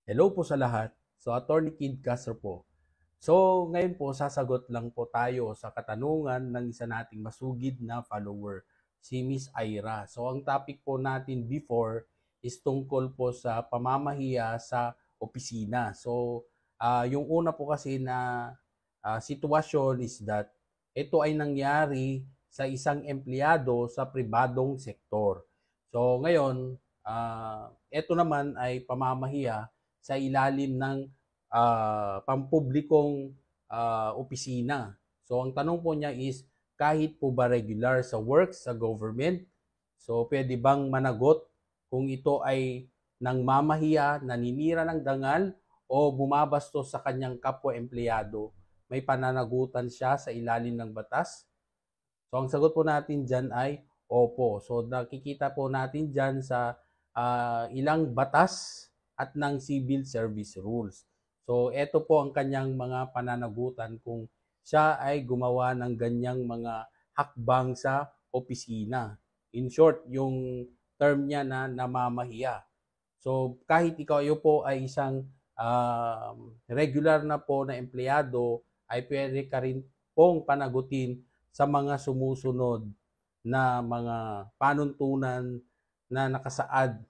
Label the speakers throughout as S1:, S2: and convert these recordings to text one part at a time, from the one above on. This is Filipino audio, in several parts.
S1: Hello po sa lahat. So, Attorney Kid Castro po. So, ngayon po, sasagot lang po tayo sa katanungan ng isa nating masugid na follower, si Miss Ira. So, ang topic po natin before is tungkol po sa pamamahiya sa opisina. So, yung una po kasi na sitwasyon is that ito ay nangyari sa isang empleyado sa pribadong sektor. So, ngayon, ito naman ay pamamahiya sa ilalim ng pampublikong opisina. So ang tanong po niya is, kahit po ba regular sa work sa government, so pwede bang managot kung ito ay nangmamahiya, naninira ng dangal, o bumabastos sa kanyang kapwa-empleyado, may pananagutan siya sa ilalim ng batas? So ang sagot po natin dyan ay opo. So nakikita po natin dyan sa ilang batas at ng civil service rules. So ito po ang kanyang mga pananagutan kung siya ay gumawa ng ganyang mga hakbang sa opisina. In short, yung term niya na namamahiya. So kahit ikaw po ay isang regular na po na empleyado, ay pwede ka rin pong panagutin sa mga sumusunod na mga panuntunan na nakasaad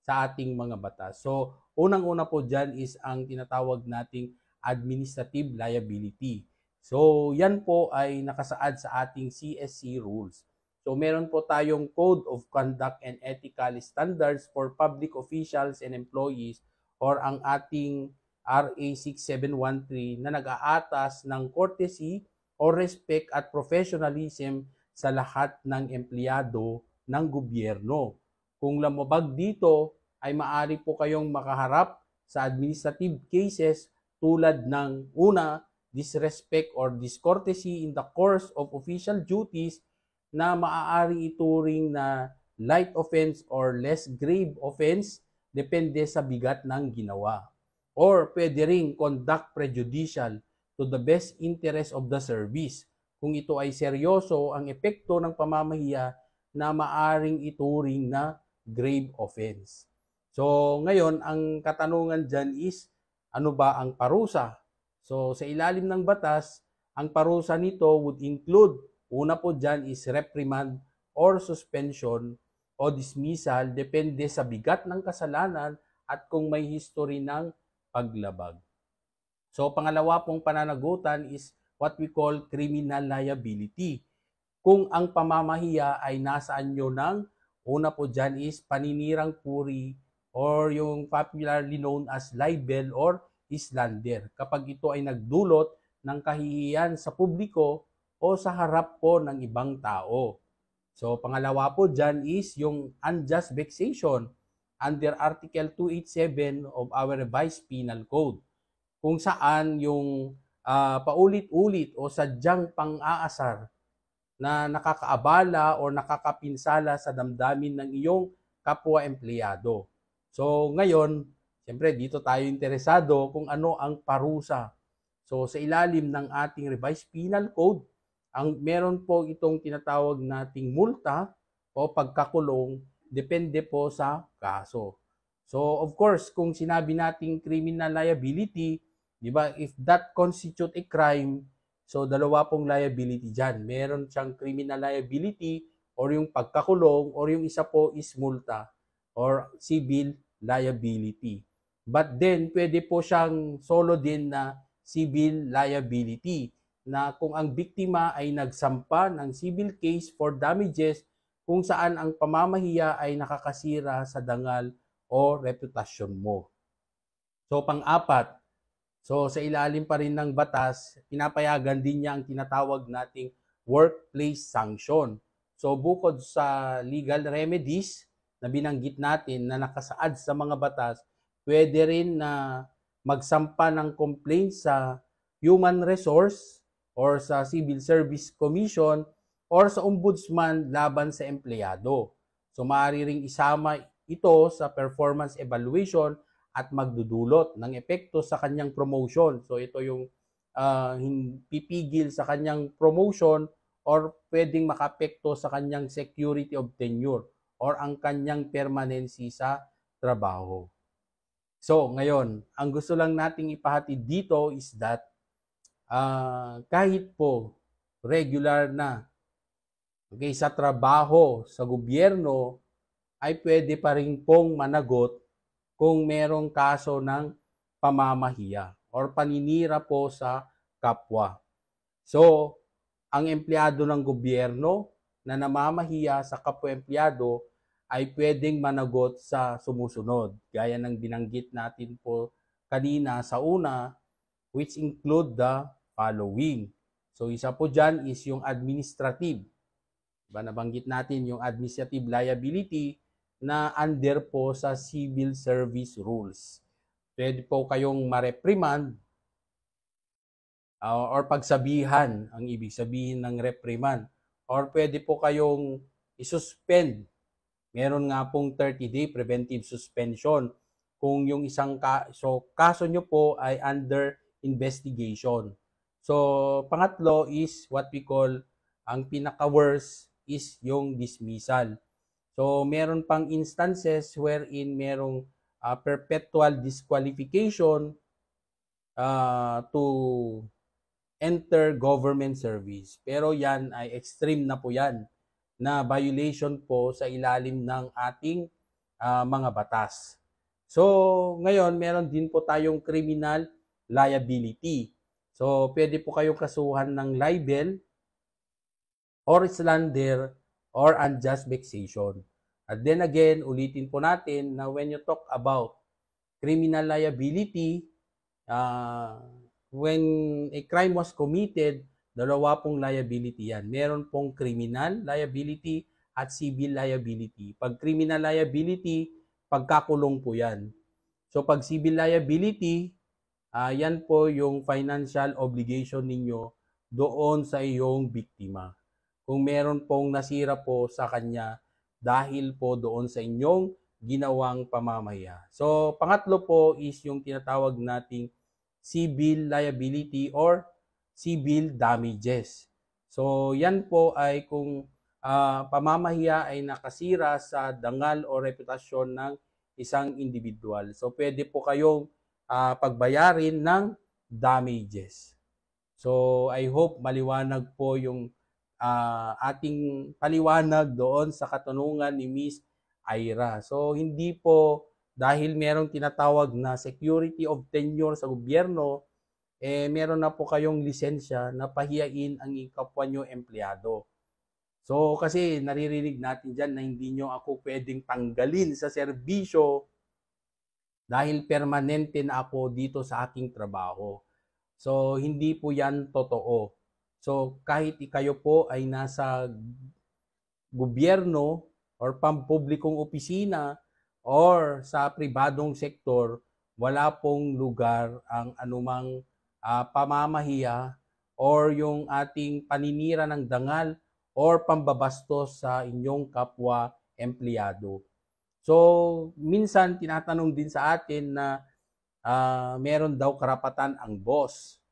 S1: sa ating mga batas. So, unang-una po dyan is ang tinatawag nating administrative liability. So, yan po ay nakasaad sa ating CSC rules. So, meron po tayong Code of Conduct and Ethical Standards for Public Officials and Employees, or ang ating RA 6713 na nag-aatas ng courtesy o respect at professionalism sa lahat ng empleyado ng gobyerno. Kung lumabag dito, ay maaari po kayong makaharap sa administrative cases tulad ng una, disrespect or discourtesy in the course of official duties, na maaari ituring na light offense or less grave offense depende sa bigat ng ginawa. Or pwede ring conduct prejudicial to the best interest of the service, kung ito ay seryoso ang epekto ng pamamahiya na maaring ituring na grave offense. So ngayon, ang katanungan dyan is, ano ba ang parusa? So sa ilalim ng batas, ang parusa nito would include, una po dyan is reprimand or suspension o dismissal, depende sa bigat ng kasalanan at kung may history ng paglabag. So pangalawa pong pananagutan is what we call criminal liability. Kung ang pamamahiya ay nasa anyo ng, una po dyan is paninirang puri or yung popularly known as libel or slander, kapag ito ay nagdulot ng kahihiyan sa publiko o sa harap po ng ibang tao. So pangalawa po dyan is yung unjust vexation under Article 287 of our revised penal code, kung saan yung paulit-ulit o sadyang pang-aasar na nakakaabala o nakakapinsala sa damdamin ng iyong kapwa-empleyado. So ngayon, siyempre dito tayo interesado kung ano ang parusa. So sa ilalim ng ating revised penal code, ang meron po itong tinatawag nating multa o pagkakulong, depende po sa kaso. So of course, kung sinabi nating criminal liability, di ba, if that constitute a crime, so dalawa pong liability dyan. Meron siyang criminal liability or yung pagkakulong, or yung isa po is multa or civil liability. But then, pwede po siyang solo din na civil liability, na kung ang biktima ay nagsampa ng civil case for damages kung saan ang pamamahiya ay nakakasira sa dangal o reputasyon mo. So pang-apat, so sa ilalim pa rin ng batas, pinapayagan din niya ang tinatawag nating workplace sanction. So bukod sa legal remedies na binanggit natin na nakasaad sa mga batas, pwede rin na magsampa ng complaint sa Human Resource or sa Civil Service Commission or sa Ombudsman laban sa empleyado. So maaari ring isama ito sa performance evaluation at magdudulot ng epekto sa kanyang promotion. So ito yung pipigil sa kanyang promotion or pwedeng makapekto sa kanyang security of tenure or ang kanyang permanency sa trabaho. So, ngayon, ang gusto lang nating ipahatid dito is that kahit po regular na, okay, sa trabaho, sa gobyerno, ay pwede pa rin pong managot kung merong kaso ng pamamahiya or paninira po sa kapwa. So, ang empleyado ng gobyerno na namamahiya sa kapwa-empleyado ay pwedeng managot sa sumusunod. Gaya ng binanggit natin po kanina sa una, which include the following. So, isa po dyan is yung administrative. Diba, nabanggit natin yung administrative liability na under po sa civil service rules. Pwede po kayong ma-reprimand or pagsabihan, ang ibig sabihin ng reprimand. Or pwede po kayong isuspend. Meron nga pong 30-day preventive suspension kung yung isang kaso nyo po ay under investigation. So, pangatlo is what we call, ang pinaka-worst is yung dismissal. So, meron pang instances wherein merong perpetual disqualification to enter government service. Pero yan ay extreme na po yan, na violation po sa ilalim ng ating mga batas. So, ngayon, meron din po tayong criminal liability. So, pwede po kayong kasuhan ng libel or slander or unjust vexation. At then again, ulitin po natin na when you talk about criminal liability, when a crime was committed, dalawa pong liability yan. Meron pong criminal liability at civil liability. Pag criminal liability, pagkakulong po yan. So pag civil liability, yan po yung financial obligation ninyo doon sa iyong biktima. Kung meron pong nasira po sa kanya dahil po doon sa inyong ginawang pamamahiya. So pangatlo po is yung tinatawag nating civil liability or civil damages. So, yan po ay kung pamamahiya ay nakasira sa dangal o reputasyon ng isang individual. So, pwede po kayong pagbayarin ng damages. So, I hope maliwanag po yung ating paliwanag doon sa katanungan ni Miss Ira. So, hindi po dahil merong tinatawag na security of tenure sa gobyerno, meron na po kayong lisensya na pahiyain ang kapwa nyo empleyado. So, kasi naririnig natin dyan na hindi nyo ako pwedeng tanggalin sa serbisyo dahil permanente na ako dito sa aking trabaho. So, hindi po yan totoo. So, kahit kayo po ay nasa gobyerno or pampublikong opisina, or sa pribadong sektor, wala pong lugar ang anumang pamamahiya or yung ating paninira ng dangal or pambabastos sa inyong kapwa empleyado. So, minsan tinatanong din sa atin na meron daw karapatan ang boss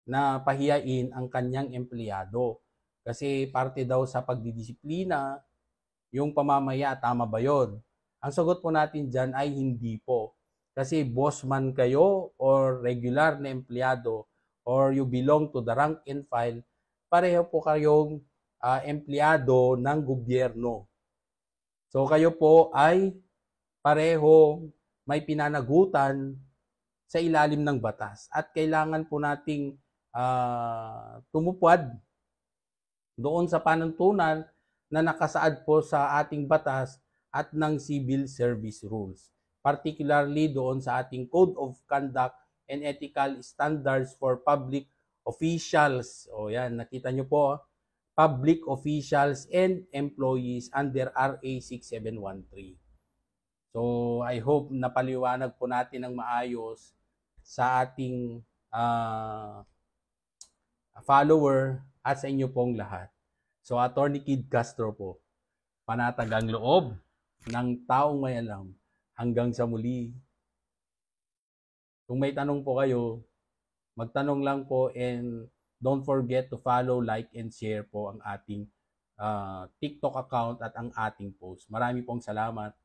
S1: na pahiyain ang kanyang empleyado. Kasi parte daw sa pagdidisiplina, yung pamamaya, tama ba yun? Ang sagot po natin dyan ay hindi po. Kasi boss man kayo or regular na empleyado or you belong to the rank and file, pareho po kayong empleyado ng gobyerno. So kayo po ay pareho may pinanagutan sa ilalim ng batas at kailangan po nating tumupad doon sa panuntunan na nakasaad po sa ating batas at ng civil service rules. Particularly doon sa ating Code of Conduct and Ethical Standards for Public Officials. O yan, nakita nyo po, Public Officials and Employees under RA 6713. So, I hope napaliwanag po natin ng maayos sa ating follower at sa inyo pong lahat. So, Attorney Kid Castro po, panatag ang loob ng taong may alam. Hanggang sa muli. Kung may tanong po kayo, magtanong lang po and don't forget to follow, like, and share po ang ating TikTok account at ang ating post. Marami pong salamat.